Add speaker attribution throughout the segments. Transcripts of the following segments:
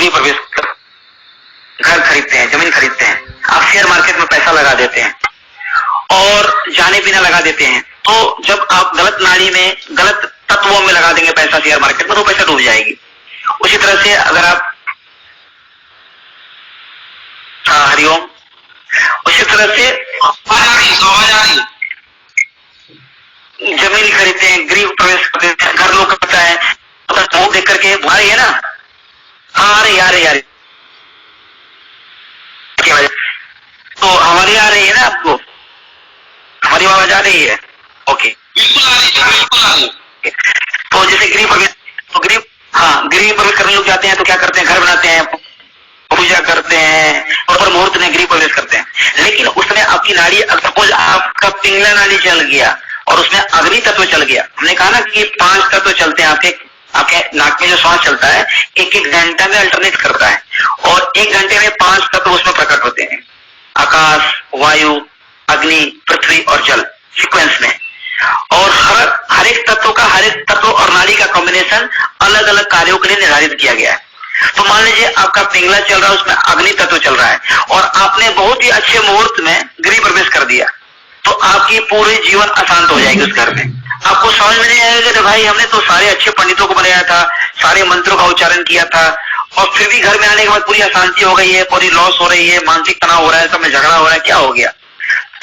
Speaker 1: गृह प्रवेश कर घर खरीदते हैं, जमीन खरीदते हैं, आप शेयर मार्केट में पैसा लगा देते हैं और जाने पीना लगा देते हैं, तो जब आप गलत नाड़ी में, गलत तत्वों में लगा देंगे पैसा शेयर मार्केट में, तो पैसा डूब जाएगी। उसी तरह से अगर आप हरिओम, उसी तरह से जमीन खरीदते हैं, गृह प्रवेश करते हैं, घर लोग करता है, तो देख करके आ रही है ना, आ रही तो हमारी आ रही है ना, आपको हमारी आवाज आ रही है? ओके,
Speaker 2: बिल्कुल आ रही है, बिल्कुल आ रही है।
Speaker 1: तो जैसे गृह प्रवेश, तो गृह प्रवेश करने लोग जाते हैं तो क्या करते हैं, घर बनाते हैं, पूजा करते हैं और मुहूर्त में गृह प्रवेश करते हैं। लेकिन उसमें आपकी नाड़ी, सपोज आपका पिंगला नाड़ी चल गया और उसमें अग्नि तत्व चल गया, हमने कहा ना कि 5 तत्व चलते हैं आपके नाक में जो श्वास चलता है, एक घंटा में अल्टरनेट करता है और 1 घंटे में 5 तत्व उसमें प्रकट होते हैं, आकाश, वायु, अग्नि, पृथ्वी और जल, सीक्वेंस में। और हर एक तत्व और नाड़ी का कॉम्बिनेशन अलग अलग कार्यों के लिए निर्धारित किया गया है। तो मान लीजिए आपका पिंगला चल रहा है, उसमें अग्नि तत्व चल रहा है और आपने बहुत ही अच्छे मुहूर्त में गृह प्रवेश कर दिया, तो आपकी पूरी जीवन अशांत हो जाएगी उस घर में। आपको समझ में नहीं आएगा कि भाई हमने तो सारे अच्छे पंडितों को बनाया था, सारे मंत्रों का उच्चारण किया था और फिर भी घर में आने के बाद पूरी अशांति हो गई है, पूरी लॉस हो रही है, मानसिक तनाव हो रहा है, सब में झगड़ा हो रहा है, क्या हो गया?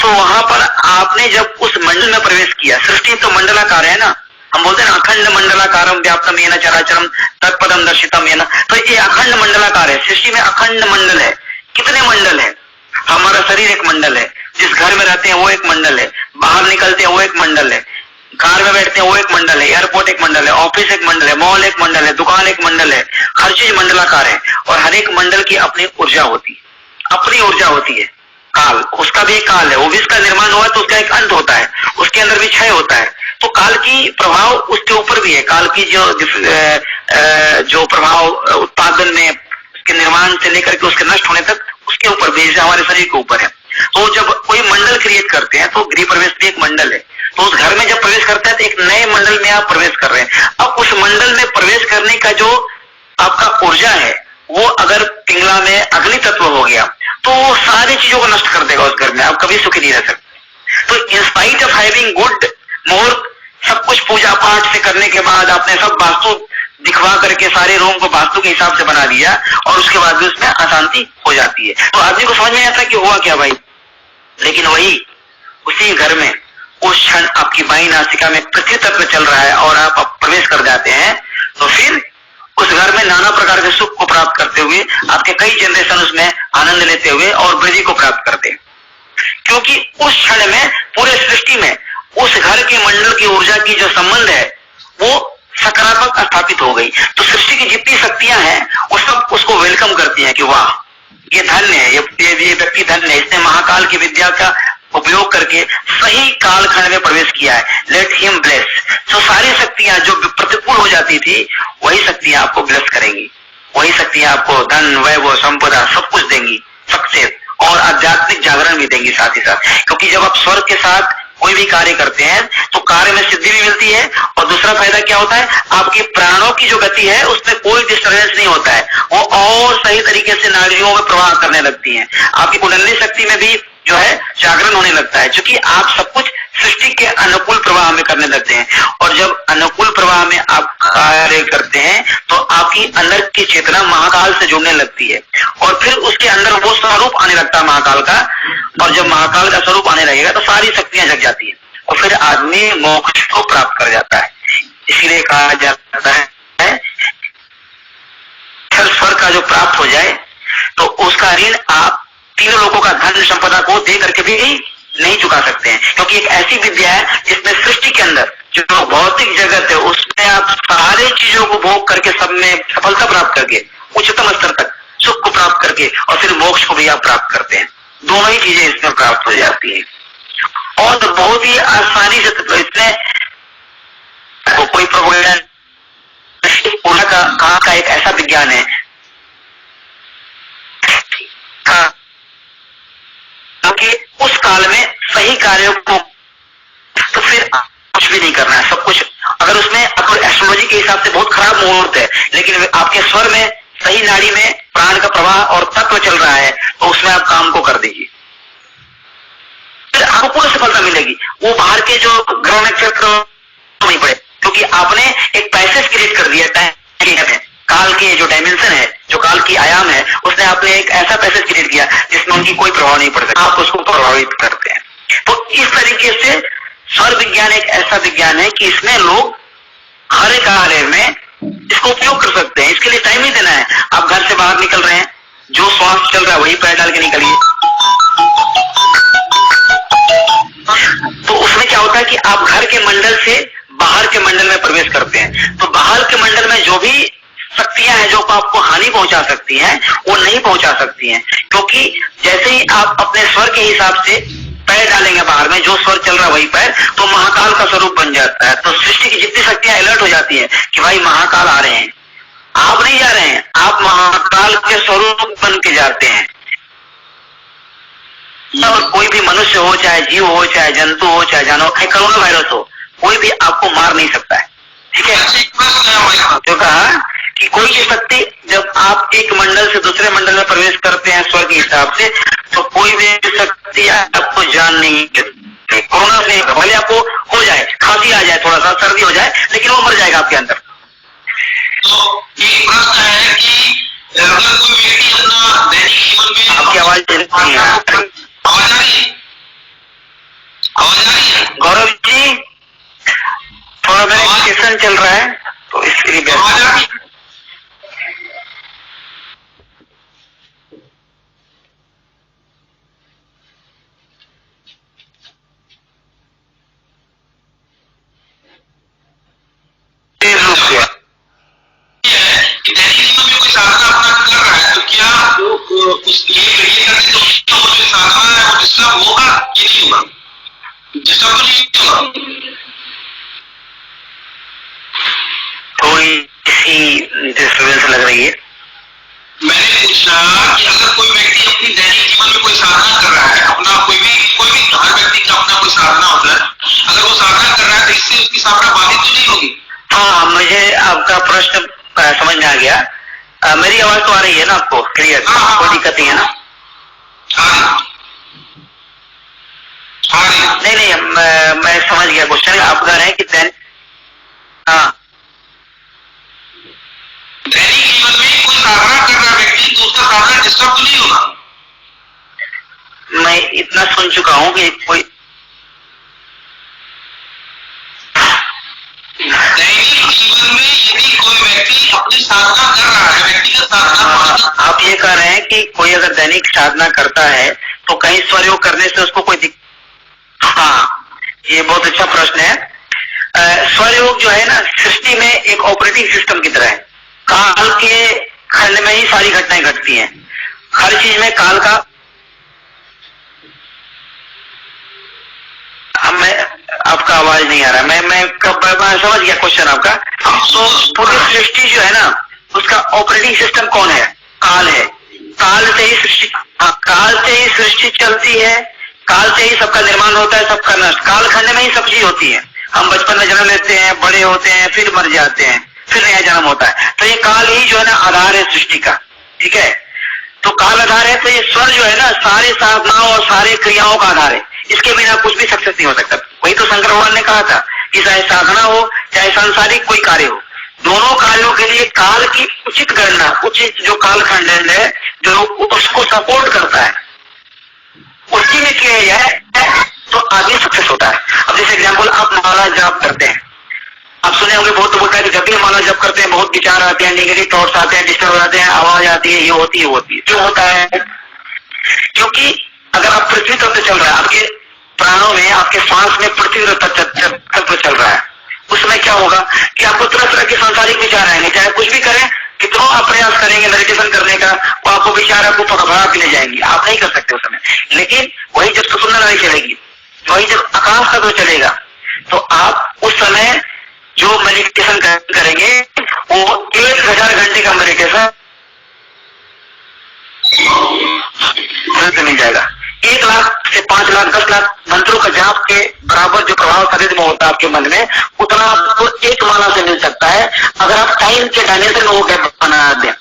Speaker 1: तो वहां पर आपने जब उस मंडल में प्रवेश किया, सृष्टि तो मंडलाकार है ना, हम बोलते हैं अखंड मंडलाकारम व्याप्तम येन चराचरम तत्पदम दर्शितम येन, तो ये अखंड मंडलाकार है, सृष्टि में अखंड मंडल है। कितने मंडल है? हमारा शरीर एक मंडल है, जिस घर में रहते हैं वो एक मंडल है, बाहर निकलते हैं वो एक मंडल है, कार में बैठते हैं वो एक मंडल है, एयरपोर्ट एक मंडल है, ऑफिस एक मंडल है, मॉल एक मंडल है, दुकान एक मंडल है, हर चीज मंडलाकार है। और हर एक मंडल की अपनी ऊर्जा होती है, अपनी ऊर्जा होती है। काल, उसका भी एक काल है, वो भी इसका निर्माण हुआ तो उसका एक अंत होता है, उसके अंदर भी क्षय होता है, तो काल की प्रभाव उसके ऊपर भी है। काल की जो प्रभाव उत्पादन में, उसके निर्माण से लेकर के उसके नष्ट होने तक, उसके ऊपर भी, जैसे हमारे शरीर के ऊपर है। तो जब कोई मंडल क्रिएट करते हैं तो गृह प्रवेश भी एक मंडल है, तो उस घर में जब प्रवेश करते हैं तो एक नए मंडल में आप प्रवेश कर रहे हैं। अब उस मंडल में प्रवेश करने का जो आपका ऊर्जा है, वो अगर पिंगला में अग्नि तत्व हो गया तो वो सारी चीजों को नष्ट कर देगा उस घर में, आप कभी सुखी नहीं रह सकते। तो in spite of having good मुहूर्त, सब कुछ पूजा पाठ से करने के बाद आपने सब वास्तु दिखवा करके सारे रूम को वास्तु के हिसाब से बना दिया और उसके बाद भी उसमें अशांति हो जाती है, तो आदमी को समझ में आता है कि हुआ क्या भाई। लेकिन वही उसी घर में उस क्षण आपकी बाई नासिका में पृथ्वी तत्व चल रहा है और आप प्रवेश कर जाते हैं, तो फिर उस घर में नाना प्रकार के सुख को प्राप्त करते हुए आपके कई जनरेशन उसमें आनंद लेते हुए और वृद्धि को प्राप्त करते हैं। क्योंकि उस क्षण में पूरे सृष्टि में उस घर के मंडल की ऊर्जा की जो संबंध है वो सकारात्मक स्थापित हो गई, तो सृष्टि की जितनी शक्तियां हैं वो सब उसको वेलकम करती हैं कि वाह ये धन्य है, ये व्यक्ति धन्य है, इसने महाकाल की विद्या का उपयोग करके सही कालखंड में प्रवेश किया है, लेट हिम ब्लेस। तो सारी शक्तियां जो प्रतिकूल हो जाती थी वही शक्तियां आपको ब्लेस करेंगी, वही शक्तियां आपको धन, वैभव, संपदा सब कुछ देंगी, सक्सेस और आध्यात्मिक जागरण भी देंगी साथ ही साथ। क्योंकि जब आप स्वर्ग के साथ कोई भी कार्य करते हैं तो कार्य में सिद्धि भी मिलती है और दूसरा फायदा क्या होता है, आपके प्राणों की जो गति है उसमें कोई डिस्टर्बेंस नहीं होता है, वो और सही तरीके से नाड़ियों में प्रवाह करने लगती है, आपकी कुंडली शक्ति में भी जो है जागरण होने लगता है, क्योंकि आप सब कुछ सृष्टि के अनुकूल प्रवाह में करने लगते हैं। और जब अनुकूल प्रवाह में आप कार्य करते हैं तो आपकी अंदर की चेतना महाकाल से जुड़ने लगती है और फिर उसके अंदर वो स्वरूप आने लगता है महाकाल का, और जब महाकाल का स्वरूप आने लगेगा तो सारी शक्तियां जग जाती है और फिर आदमी मोक्ष को प्राप्त कर जाता है। इसीलिए कहा जाता है स्वर्ग का जो प्राप्त हो जाए तो उसका ऋण आप तीनों लोगों का धन संपदा को दे करके भी नहीं चुका सकते हैं, क्योंकि एक ऐसी विद्या है जिसमें सृष्टि के अंदर जो भौतिक जगत है उसमें आप सारे चीजों को भोग करके सब में सफलता प्राप्त करके उच्चतम स्तर तक सुख को प्राप्त करके और फिर मोक्ष को भी आप प्राप्त करते हैं, दोनों ही चीजें इसमें प्राप्त हो जाती है और बहुत ही आसानी से। तो इसमें कोई प्रोग्राम का एक ऐसा विज्ञान है क्योंकि उस काल में सही कार्यों को तो फिर कुछ भी नहीं करना है, सब कुछ। अगर उसमें अगर एस्ट्रोलॉजी के हिसाब से बहुत खराब मुहूर्त है लेकिन आपके स्वर में सही नाड़ी में प्राण का प्रवाह और तत्व चल रहा है, तो उसमें आप काम को कर दीजिए, फिर आपको पूरी सफलता मिलेगी। वो बाहर के जो ग्रह नक्षत्र नहीं पड़े, क्योंकि आपने एक पैसेज क्रिएट कर दिया टाइम में, काल के जो डायमेंशन है, जो काल की आयाम है, उसने आपने एक ऐसा पैसेज क्रिएट किया जिसमें उनकी कोई प्रभाव नहीं पड़ सकता, आप उसको प्रभावित करते हैं। तो इस तरीके से स्वर विज्ञान एक ऐसा विज्ञान है कि इसमें लोग हर एक कार्य में इसको उपयोग कर सकते हैं। इसके लिए टाइम नहीं देना है। आप घर से बाहर निकल रहे हैं, जो श्वास चल रहा है वही पैर डाल के निकलिए। तो उसमें क्या होता है कि आप घर के मंडल से बाहर के मंडल में प्रवेश करते हैं, तो बाहर के मंडल में जो भी शक्तियां हैं जो आपको हानि पहुंचा सकती हैं, वो नहीं पहुंचा सकती हैं, क्योंकि जैसे ही आप अपने स्वर के हिसाब से पैर डालेंगे बाहर में, जो स्वर चल रहा है वही पैर, तो महाकाल का स्वरूप बन जाता है। तो सृष्टि की जितनी शक्तियां अलर्ट हो जाती है कि भाई महाकाल आ रहे हैं। आप नहीं जा रहे हैं, आप महाकाल के स्वरूप बन के जाते हैं। और कोई भी मनुष्य हो, चाहे जीव हो, चाहे जंतु हो, चाहे जानवर, चाहे कोरोना वायरस हो, कोई भी आपको मार नहीं सकता है। ठीक है, तो कहा कि कोई भी शक्ति, जब आप एक मंडल से दूसरे मंडल में प्रवेश करते हैं स्वर के हिसाब से, तो कोई भी शक्ति आपको जान नहीं सकती। कोरोना से भले आपको हो जाए, खांसी आ जाए, थोड़ा सा सर्दी हो जाए, लेकिन वो मर जाएगा आपके अंदर।
Speaker 2: तो एक प्रश्न है कि अगर कोई व्यक्ति अपना दैनिक जीवन में,
Speaker 1: आपकी आवाज नहीं आ रही,
Speaker 2: आवाज आ रही है? आवाज आ रही है?
Speaker 1: गौरव जी, थोड़ा वेरिफिकेशन चल रहा है, तो इसके लिए
Speaker 2: आवाज आ रही है? कि दैनिक जीवन में कोई साधना अपना कर रहा है, तो क्या वो ये करने से उसका वो जो साधना है वो डिस्टर्ब होगा कि नहीं होगा? डिस्टर्ब तो नहीं होगा?
Speaker 1: थोड़ी सी डिस्टर्बेंस लग रही है।
Speaker 2: मैंने पूछा कि अगर कोई व्यक्ति अपनी दैनिक जीवन में कोई साधना कर रहा है, अपना कोई भी हर व्यक्ति का अपना कोई साधना होता है, अगर वो साधना कर रहा है तो इससे उसकी साधना बाधित तो नहीं होगी?
Speaker 1: हाँ, मुझे आपका प्रश्न समझ में आ गया। मेरी आवाज तो आ रही है ना आपको क्लियर? कोई दिक्कत नहीं है ना? नहीं, मैं समझ गया क्वेश्चन। आप बता रहे हैं कि
Speaker 2: दैनिक जीवन में कोई साधना कर रहा व्यक्ति, तो उसका साधना डिस्टर्ब तो नहीं होगा?
Speaker 1: मैं इतना सुन चुका हूँ कि कोई
Speaker 2: दैनिक जीवन में यदि कोई व्यक्ति अपनी साधना कर रहा है, व्यक्तिगत साधना,
Speaker 1: आप ये कह रहे हैं कि कोई अगर दैनिक साधना करता है तो कहीं स्वरयोग करने से उसको कोई हाँ, ये बहुत अच्छा प्रश्न है। स्वरयोग जो है ना, सृष्टि में एक ऑपरेटिंग सिस्टम की तरह है। काल के खंड में ही सारी घटनाएं घटती हैं। हर चीज में काल का, मैं आपका आवाज नहीं आ रहा, मैं समझ गया क्वेश्चन आपका। तो पूरी सृष्टि जो है ना, उसका ऑपरेटिंग सिस्टम कौन है? काल है। काल से ही सृष्टि चलती है, काल से ही सबका निर्माण होता है, सबका नष्ट। काल खंड में ही सब चीज होती है। हम बचपन में जन्म लेते हैं, बड़े होते हैं, फिर मर जाते हैं, फिर नया जन्म होता है। तो ये काल ही जो है ना आधार है सृष्टि का। ठीक है, तो काल आधार है, तो ये स्वर जो है ना सारे साधनाओं और सारे क्रियाओं का आधार है। इसके बिना कुछ भी सक्सेस नहीं हो सकता। वही तो शंकर भगवान ने कहा था कि चाहे साधना हो चाहे सांसारिक कोई कार्य हो, दोनों कार्यों के लिए काल की उचित गणना, उचित जो कालखंड है जो उसको सपोर्ट करता है, उसी में किया जाए तो आगे सक्सेस होता है। अब जैसे एग्जाम्पल, आप माला जाप करते हैं, आप सुने होंगे बहुत तो बोलता है कि जब भी माला जप करते हैं बहुत विचार आते हैं, नेगेटिव थॉट्स आते हैं, डिस्टर्ब हो जाते हैं, आवाज आती है, ये होती है। क्यों होता है? क्योंकि अगर आप पृथ्वी तत्व चल रहा है, आपके प्राणों में, आपके सांस में पृथ्वी तत्व चल रहा है, उसमें क्या होगा कि आपको तरह तरह के सांसारिक विचार आएंगे। चाहे कुछ भी करें, कितना आप प्रयास करेंगे मेडिटेशन करने का, वो आपको विचार आपको भगा के ले जाएंगे, आप नहीं कर सकते उस समय। लेकिन वही जब सुंदर नारी चलेगी, वही जब आकाश तत्व चलेगा, तो आप उस समय जो मेडिटेशन करेंगे वो 1000 घंटे का मेडिटेशन मिल जाएगा। 1 लाख से 5 लाख 10 लाख मंत्रों का जाप के बराबर जो प्रभाव शरीर में होता है आपके मन में, उतना आपको एक माला से मिल सकता है, अगर आप टाइम के डायमेंशन में वो गैप बना दें।